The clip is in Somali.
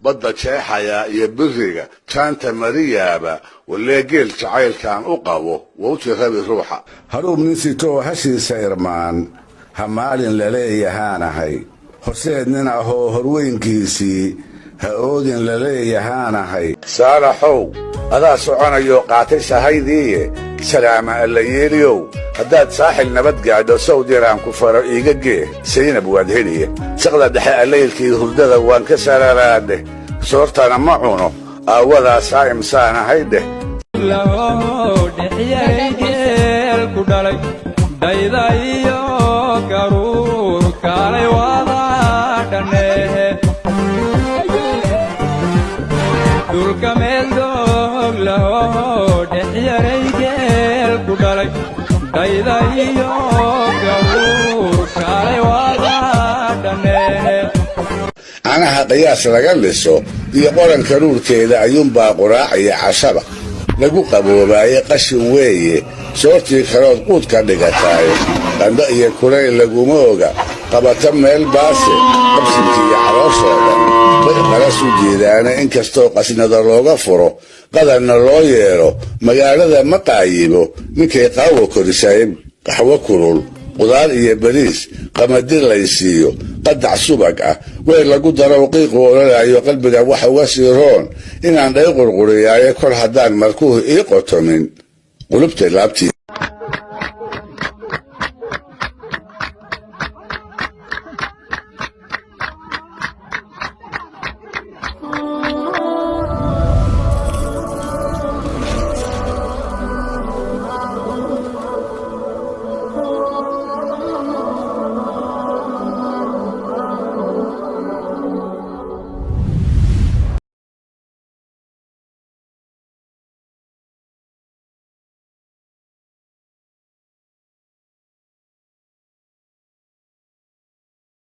badda jeexaya iyo biriga jaanta mariyaaba walee geel jacaylkaan u qabo wowti rabi ruuxa haruub nin sitoo hashiisa irmaan ha maalin laleeyahaanahay horseed nin ahoo horweynkiisii ha oodin laleeyahaanahay saalaxow adaa soconayoo qaatay sahaydiiye salaama alla yeeliyow haddaad saaxil nabad gaadho sawdiraan ku faro iiga gee saynab waad heliye saqda dhexe allaylkii hurdada waan ka sararaadheh soortana ma cuno aawadaa saa'imsaanahay dheh ku dhalay dayda iyo garuur kaalay wada dhaneehe dulka meel doog lahoo dhexyaray geel ku dhalay dayda iyo garuur kaalay wada dhaneehe anaha qiyaas laga liso iyo qoranka ruurteeda ayuunbaa quraacaya cashaba lagu qaboobaaye qashin weeye soortii kalood quud ka dhigataaye qandho iyo kulayl laguma oga qabata meel baase qabsinkii iyo calooshooda bay qalas u jeedaana inkastoo qasnada looga furo qadanna loo yeelo magaalada ma qaayibo ninkay qaawo korisaaye qaxwo kulul qudaar iyo bariis qamadi laysiiyo qadac subag ah weel lagu daro qiiqu ololayo qalbiga waxa uga sii roon inaan dhay qurquriyaaye kol haddaan markuhu ii qotomin qulubtay laabtii